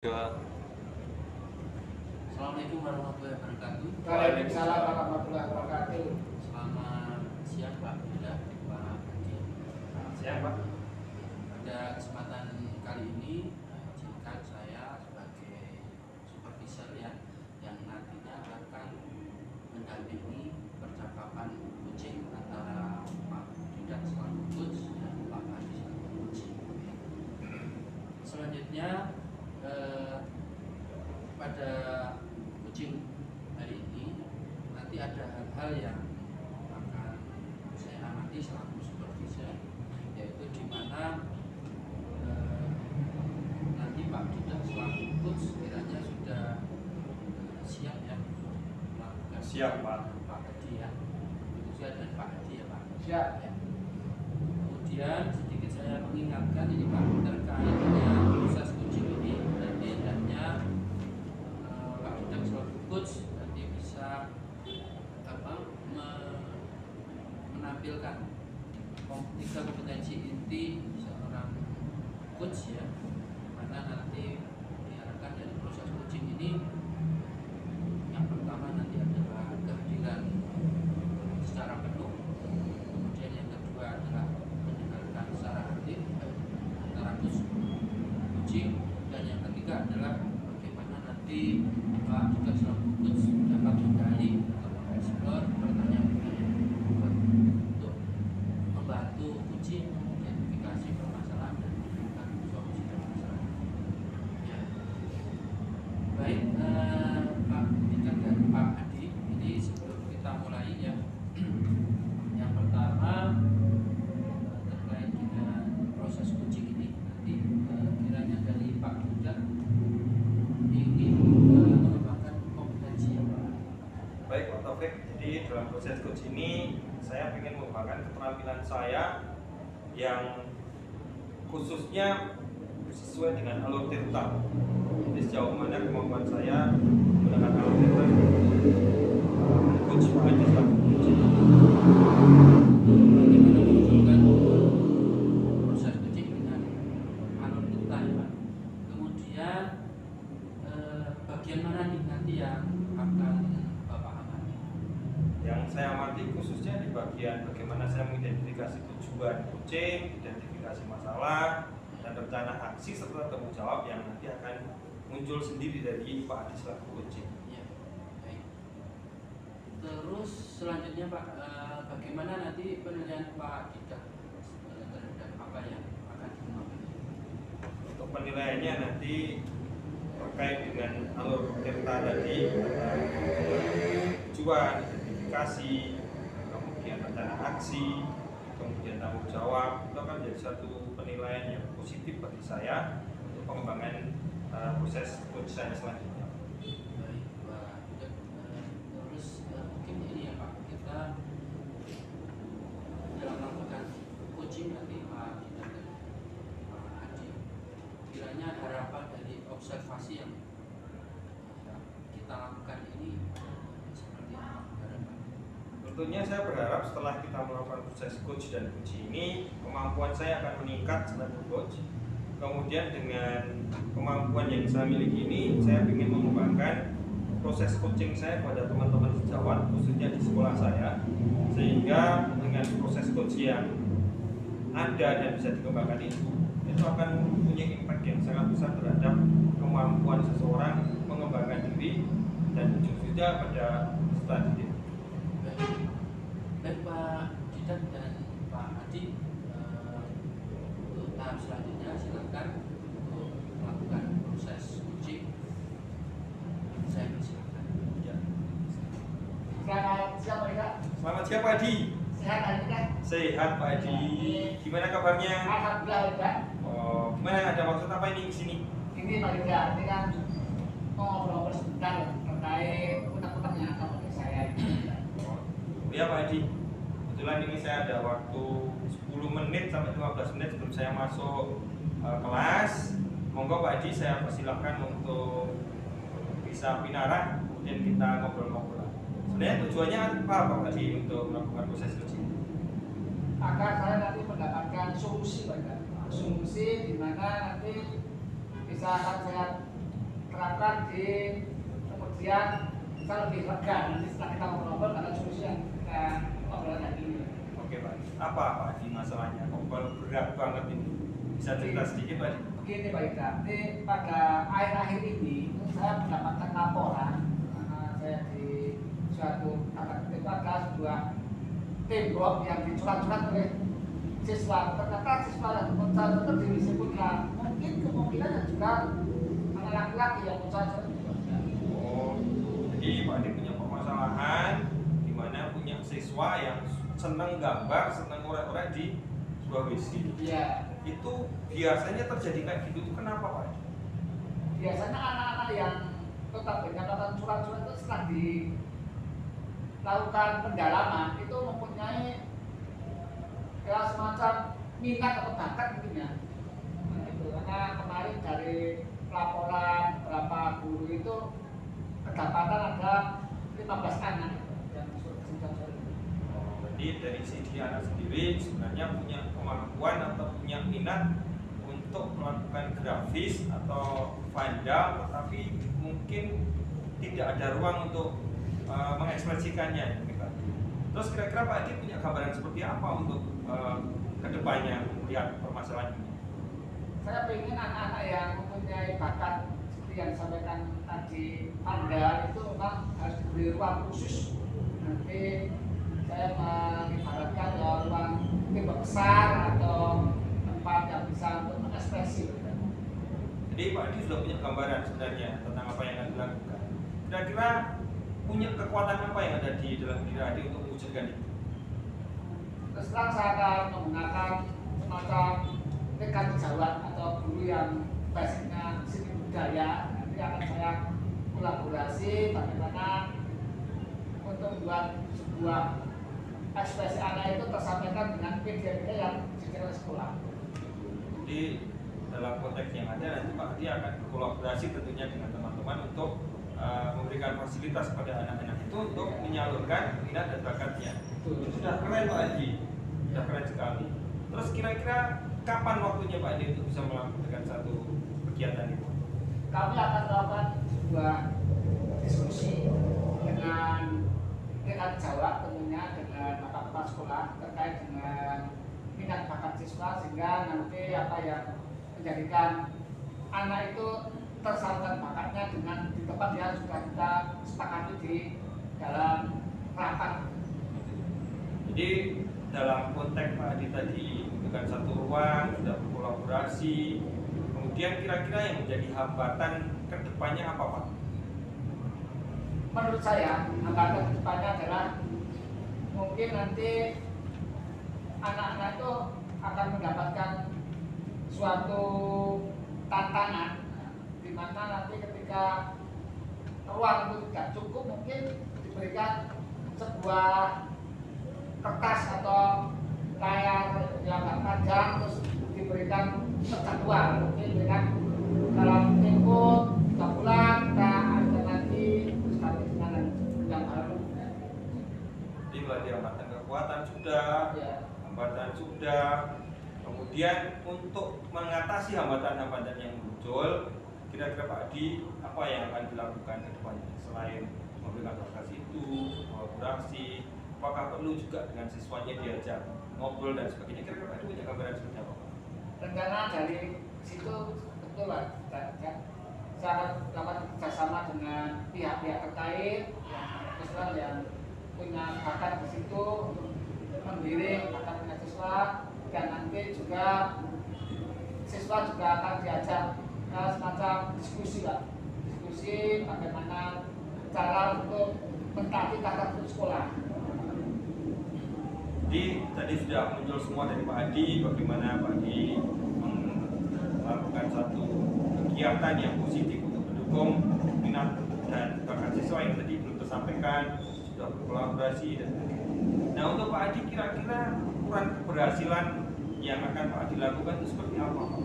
Assalamualaikum warahmatullahi wabarakatuh. Waalaikumsalam warahmatullahi wabarakatuh. Selamat siang Pak Yuda, Pak Haji. Siang Pak. Pada kesempatan kali ini, izinkan saya sebagai supervisor yang nantinya akan mendampingi percakapan coaching antara Pak Yuda selaku coach dan Pak Haji selaku coaching. Selanjutnya pada coaching hari ini nanti ada hal-hal yang akan saya amati selaku supervisor, yaitu di mana nanti Pak Yuda selaku coach kiranya sudah siap ya melakukan Siap Pak. Pak Haji ya, itu saya dan Pak Haji ya Pak. Siap. Ya. Kemudian sedikit saya mengingatkan ini Pak terkait dengan proses coaching ini, nanti hendaknya Pak Yuda selaku coach nanti bisa menampilkan tiga kompetensi inti seorang coach ya, mana nanti diharapkan dari proses coaching ini yang pertama nanti adalah kehadiran secara penuh, kemudian yang kedua adalah mendengarkan secara aktif antara coaching, dan yang ketiga adalah bagaimana nanti Pak juga selaku coach dapat menggali atau mengeksplor pertanyaan-pertanyaan untuk membantu coaching identifikasi permasalahan dan memberikan solusi permasalahan. Ya. Baik, Pak Bintang dan Pak Adi, ini sebelum kita mulai ya, yang pertama terkait dengan proses coaching ini, nanti kiranya dari Pak Yuda ingin mengembangkan kompetensi ya Pak. Baik Pak Taufik, jadi dalam proses coach ini saya ingin mengembangkan keterampilan saya yang khususnya sesuai dengan alur tirta. Jadi sejauh mana kemampuan saya menggunakan alur tirta coach Pak Haji selaku coach. Bagaimana menunjukkan proses coaching dengan alur tirta ya Pak. Kemudian bagian mana nih nanti yang akan Bapak amati? Yang saya amati khususnya di bagian bagaimana saya mengidentifikasi tujuan coaching, identifikasi masalah, dan rencana aksi serta tanggung jawab yang nanti akan muncul sendiri dari Pak Adi selaku coaching. Ya, baik. Terus selanjutnya Pak, bagaimana nanti penilaian Pak Yuda terhadap apa yang akan dikembangkan? Untuk penilaiannya nanti terkait dengan alur tirta tadi, tujuan, identifikasi, kemudian rencana aksi, kemudian tanggung jawab, itu akan menjadi satu penilaian yang positif bagi saya untuk pengembangan proses coach saya selanjutnya. Baik Pak Yuda. Terus mungkin ini ya Pak, kita dalam melakukan coaching nanti Pak Yuda dan Pak Adi, kiranya harapan dari observasi yang kita lakukan ini seperti apa harapan? Tentunya saya berharap setelah kita melakukan proses coach dan coach ini, kemampuan saya akan meningkat sebagai coach. Kemudian dengan kemampuan yang saya miliki ini, saya ingin mengembangkan proses coaching saya pada teman-teman sejawat, khususnya di sekolah saya, sehingga dengan proses coach yang ada dan bisa dikembangkan itu akan mempunyai impact yang sangat besar terhadap kemampuan seseorang mengembangkan diri dan ujung-ujungnya pada peserta didik. Baik Pak Didan dan Pak Adi, untuk tahap selanjutnya silakan untuk melakukan proses coaching. Saya persilakan. Ya. Selamat siang Pak. Selamat siang Pak Adi. Sehat hari ini kan? Sehat Pak Adi. Gimana kabarnya? Alhamdulillah Pak. Oh, gimana, ada maksud apa ini di sini? Ini Pak Yuda, ini kan mau ngobrol sebentar terkait utang-utang yang akan oleh saya. Ya Pak Adi, kebetulan ini saya ada waktu 10 menit sampai 15 menit sebelum saya masuk kelas. Monggo Pak Adi, saya persilahkan untuk bisa pinarah, kemudian kita ngobrol-ngobrol. Sebenarnya tujuannya apa Pak Adi untuk melakukan proses coaching? Agar saya nanti mendapatkan solusi Pak Yuda. Solusi di mana nanti bisa akan saya harapkan di kemudian kita lebih lega nanti setelah kita ngobrol karena solusi yang kita obrolkan hari ini. Oke Pak, apa Pak Adi masalahnya? Kok berat banget ini? Bisa cerita sedikit Pak Adi? Begini Pak Ida, pada akhir-akhir ini saya mendapatkan laporan karena saya di suatu tata tertib ada sebuah tembok yang dicurat-curat oleh siswa. Ternyata siswa yang mencatat itu disebutkan mungkin kemungkinan juga anak laki-laki yang mencatat. Oh, jadi Pak Adi punya permasalahan di mana punya siswa yang senang gambar, senang orek-orek di sebuah WC. Iya. Itu biasanya terjadi kayak gitu itu kenapa Pak Adi? Biasanya anak-anak yang tetap dengan catatan surat-surat itu setelah dilakukan pendalaman itu mempunyai ya semacam minat atau bakat mungkin ya. Nah, itu karena kemarin dari laporan beberapa guru itu kedapatan ada 15 anak yang masuk ke senjata. Jadi dari sisi anak sendiri sebenarnya punya kemampuan atau punya minat untuk melakukan grafis atau vandal, tetapi mungkin tidak ada ruang untuk mengekspresikannya. Terus kira-kira Pak Adi punya gambaran seperti apa untuk kedepannya melihat permasalahan ini? Saya ingin anak-anak yang mempunyai bakat seperti yang disampaikan tadi Anda itu memang harus diberi ruang khusus. Nanti saya mengibaratkan ya ruang tembok besar atau tempat yang bisa untuk mengekspresi. Jadi Pak Adi sudah punya gambaran sebenarnya tentang apa yang akan dilakukan. Kira-kira punya kekuatan apa yang ada di dalam diri Adi untuk mewujudkan itu? Terus terang saya akan menggunakan semacam rekan sejawat atau guru yang basicnya seni budaya. Nanti akan saya kolaborasi bagaimana untuk membuat sebuah ekspresi anak itu tersampaikan dengan media-media yang dijalankan sekolah. Jadi dalam konteks yang ada nanti Pak Adi akan berkolaborasi tentunya dengan teman-teman untuk memberikan fasilitas kepada anak-anak itu untuk menyalurkan minat dan bakatnya. Sudah keren Pak Adi, sudah keren sekali. Terus kira-kira kapan waktunya Pak Adi untuk bisa melakukan satu kegiatan itu? Kami akan melakukan sebuah diskusi dengan rekan Jawa tentunya dengan bapak kepala sekolah terkait dengan minat bakat siswa sehingga nanti apa yang menjadikan anak itu tersalurkan bakatnya dengan di tempat yang sudah kita sepakati di dalam rapat. Jadi dalam konteks Pak Adi tadi bukan satu ruang, sudah berkolaborasi. Kemudian kira-kira yang menjadi hambatan ke depannya apa Pak? Menurut saya hambatan ke depannya adalah mungkin nanti anak-anak itu akan mendapatkan suatu tantangan di mana nanti ketika ruang itu tidak cukup mungkin diberikan sebuah kertas atau layar yang agak panjang terus diberikan terjadwal mungkin dengan dalam tempo 3 bulan kita ada nanti terus kami dengan yang baru. Jadi berarti hambatan kekuatan sudah, Ya. hambatan sudah. Kemudian untuk mengatasi hambatan-hambatan yang muncul, kira-kira Pak Adi apa yang akan dilakukan ke depannya selain memberikan advokasi itu, kolaborasi, apakah perlu juga dengan siswanya diajak ngobrol dan sebagainya? Kira-kira Pak Adi punya gambaran seperti apa Pak? Rencana dari situ betul Pak, saya akan dapat kerjasama dengan pihak-pihak terkait yang punya bakat di situ untuk menggiring bakat siswa dan nanti juga siswa juga akan diajak semacam diskusi Pak, diskusi bagaimana cara untuk mentaati tata tertib sekolah. Jadi tadi sudah muncul semua dari Pak Adi bagaimana Pak Adi melakukan satu kegiatan yang positif untuk mendukung minat dan bakat siswa yang tadi belum tersampaikan, sudah berkolaborasi dan nah untuk Pak Adi kira-kira ukuran keberhasilan yang akan Pak Adi lakukan itu seperti apa Pak?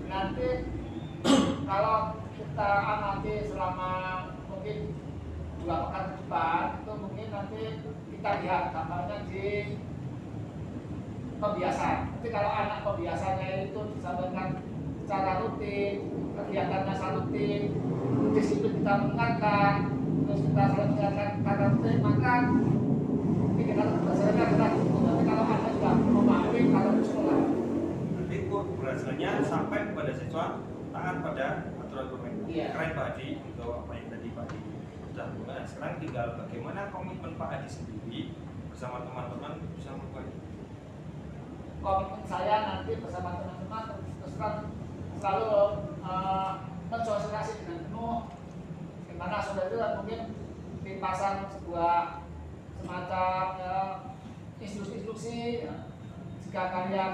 Nanti kalau kita amati selama mungkin 2 pekan ke depan itu mungkin nanti kita lihat gambarnya di pembiasan. Nanti kalau anak pembiasannya itu disampaikan secara rutin, kegiatannya secara rutin, disiplin kita mendengarkan, terus kita selalu mendengarkan kata rutin, maka ini kita berdasarkan adalah tapi kalau Anda sudah memahami kalau di sekolah. Berarti keberhasilannya sampai kepada siswa taat pada aturan pemerintah. Iya. Keren Pak Adi untuk apa yang tadi Pak Adi sudah mulai. Sekarang tinggal bagaimana komitmen Pak Adi sendiri bersama teman-teman bisa melakukan. Komitmen saya nanti bersama teman-teman terus terang selalu mensosialisasi dengan penuh, dimana saudara itu mungkin dipasang sebuah semacam instruksi-instruksi ya. Jika kalian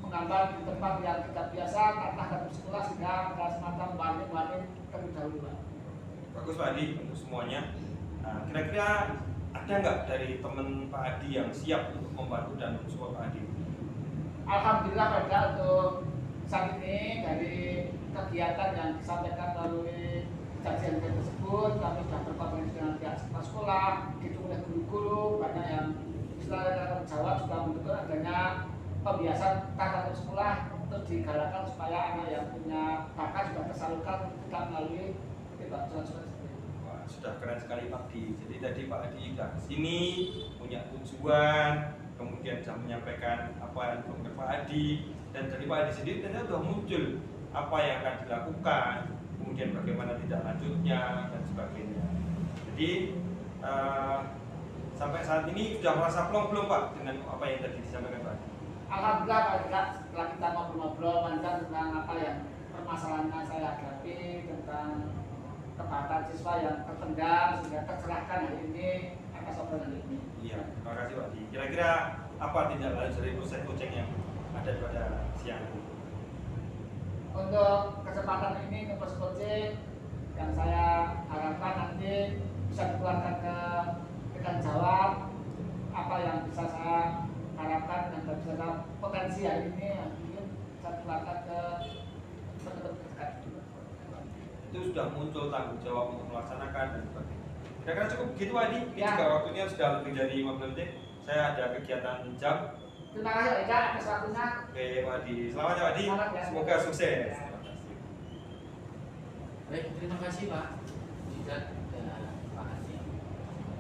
menggambar di tempat yang tidak biasa, katakan di sekolah sehingga ada semacam warning-warning terlebih dahulu. Bagus Pak Adi untuk semuanya. Nah, kira-kira ada nggak dari teman Pak Adi yang siap untuk membantu dan mensupport Pak Adi? Alhamdulillah pada untuk saat ini dari kegiatan yang disampaikan melalui kajian tersebut, kami sudah berkoordinasi dengan pihak sekolah, didukung oleh guru-guru, banyak yang istilahnya Jawa juga mendukung adanya pembiasan tata sekolah untuk digalakkan supaya anak yang punya bakat juga tersalurkan tidak melalui kegiatan seperti itu. Wah, sudah keren sekali Pak Adi. Jadi tadi Pak Adi sudah kesini punya tujuan, kemudian sudah menyampaikan apa yang dilakukan Pak Adi, dan dari Pak Adi sendiri ternyata sudah muncul apa yang akan dilakukan, kemudian bagaimana tindak lanjutnya dan sebagainya. Jadi sampai saat ini sudah merasa plong belum Pak dengan apa yang tadi disampaikan Pak Adi? Alhamdulillah Pak Adi, setelah kita ngobrol-ngobrol panjang tentang apa yang permasalahan yang saya hadapi tentang kebatan siswa yang terpendam sehingga tercerahkan hari ini atas obrolan ini. Iya, terima kasih Pak Adi. Kira-kira apa tindak lanjut dari proses coaching yang ada pada siang ini? Untuk kesempatan ini untuk coaching yang saya harapkan nanti bisa dikeluarkan ke rekan jawab apa yang bisa saya harapkan dan bisa potensi hari ini yang mungkin bisa dikeluarkan ke teman-teman terkait. Itu sudah muncul tanggung jawab untuk melaksanakan dan sebagainya. Kira-kira cukup begitu Pak Adi? Ini Ya. juga waktunya sudah lebih dari 15 menit. Saya ada kegiatan jam. Terima kasih Pak Ida atas waktunya. Oke Pak Adi, selamat ya Pak Adi. Selamat ya. Semoga sukses. Ya. Terima kasih. Baik, terima kasih Pak Didat dan Pak Adi.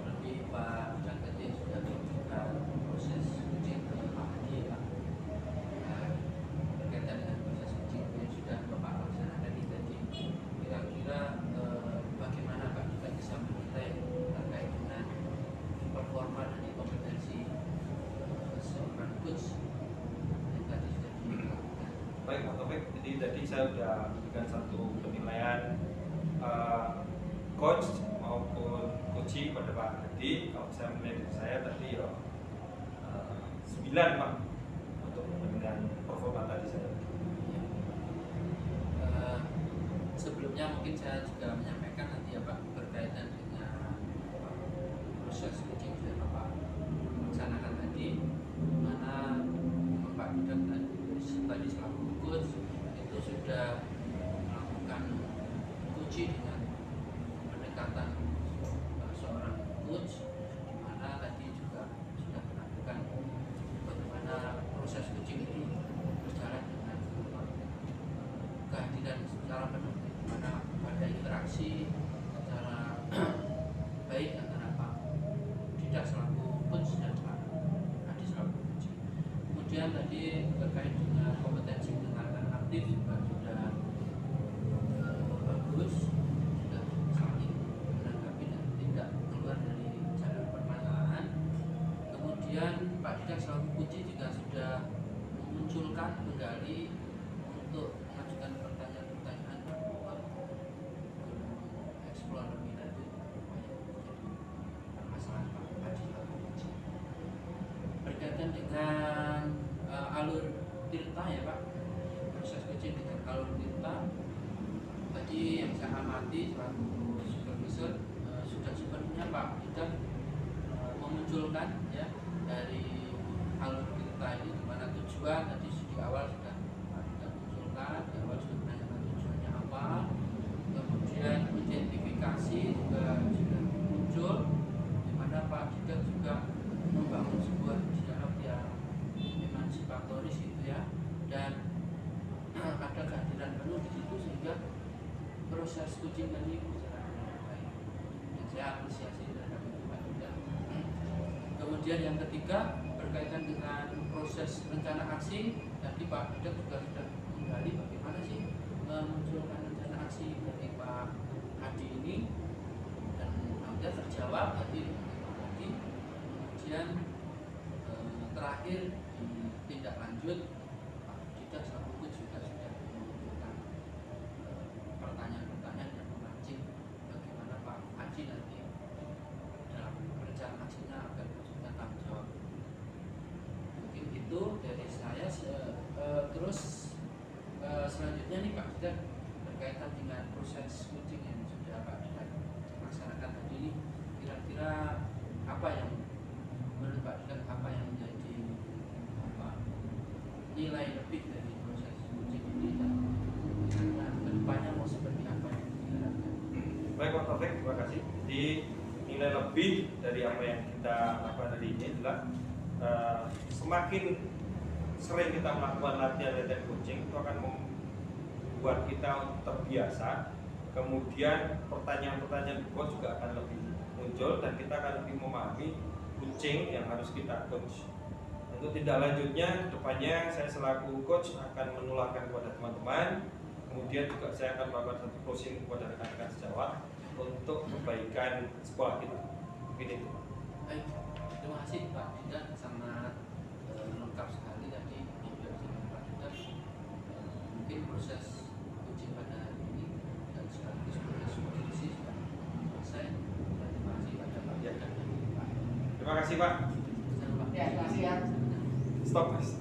Lebih Pak Didat tadi sudah menunjukkan proses coaching ke Pak Adi ya Pak. Berkaitan dengan proses coaching yang sudah Bapak laksanakan ini tadi, kira-kira bagaimana Pak Didat bisa menilai terkait dengan performa dan kompetensi seorang coach yang tadi sudah dilakukan. Baik Pak Taufik, jadi tadi saya sudah memberikan satu penilaian coach maupun coaching pada Pak Adi. Kalau saya menilai dari saya tadi ya 9 Pak untuk dengan performa tadi saya. Sebelumnya mungkin saya juga menyampaikan nanti ya Pak berkaitan dengan proses coaching yang Bapak laksanakan tadi, mana Bapak Didat tadi selaku coach itu sudah melakukan coaching dengan pendekatan seorang coach, di mana tadi juga sudah melakukan bagaimana proses coaching itu berjalan dengan kehadiran secara penuh, di mana ada interaksi secara baik antara Pak Didat selaku coach dan Pak Adi selaku coach. Kemudian tadi terkait dengan kompetensi mendengarkan aktif juga sudah bagus, sudah saling menanggapi dan tidak keluar dari jalur permasalahan. Kemudian Pak Didat selaku coach juga sudah memunculkan menggali untuk mengajukan pertanyaan-pertanyaan eksplor lebih lanjut permasalahan Pak Adi selaku coach. Berkaitan dengan alur tirta ya Pak, proses coaching dengan alur tirta tadi yang saya amati selaku supervisor, sudah sepenuhnya Pak Didat memunculkan ya dari alur tirta ini, di mana tujuan tadi di awal sudah Pak Didat munculkan, di awal sudah menanyakan tujuannya apa, kemudian identifikasi juga sudah muncul, di mana Pak Didat juga membangun sebuah dialog yang emansipatoris gitu ya, dan ada kehadiran proses coaching tadi berjalan dengan baik dan saya apresiasi terhadap Pak Yuda. Kemudian yang ketiga berkaitan dengan proses rencana aksi, tadi Pak Yuda juga sudah menggali bagaimana sih memunculkan rencana aksi dari Pak Hadi ini, dan Anda terjawab tadi. Kemudian terakhir di tindak lanjut Pak Dida selaku coach juga sudah menunjukkan pertanyaan-pertanyaan yang memancing bagaimana Pak Haji nanti dalam rencana aksinya agar wujudkan tanggung jawab. Mungkin itu dari saya. Terus selanjutnya nih Pak Dida, berkaitan dengan proses coaching yang sudah Pak Dida laksanakan tadi ini, kira-kira apa yang menurut Pak Dida, apa yang menjadi nilai lebih dari proses coaching ini, dan kira-kira kedepannya mau seperti apa yang diharapkan? Baik Pak Taufik, terima kasih. Jadi nilai lebih dari apa yang kita lakukan hari ini adalah semakin sering kita melakukan latihan coaching itu akan membuat kita terbiasa. Kemudian pertanyaan-pertanyaan coach juga akan lebih muncul dan kita akan lebih memahami coaching yang harus kita coach. Untuk tindak lanjutnya, kedepannya saya selaku coach akan menularkan kepada teman-teman. Kemudian juga saya akan melakukan satu closing kepada rekan-rekan sejawat untuk kebaikan sekolah kita. Mungkin itu. Baik, terima kasih Pak Dida, sangat lengkap sekali tadi introduksi Pak Dida. Mungkin proses coaching pada hari ini dan sekaligus proses supervisi sudah selesai. Terima kasih pada Pak Dida dan Pak. Terima kasih Pak. Ya, terima kasih ya. Stop Mas.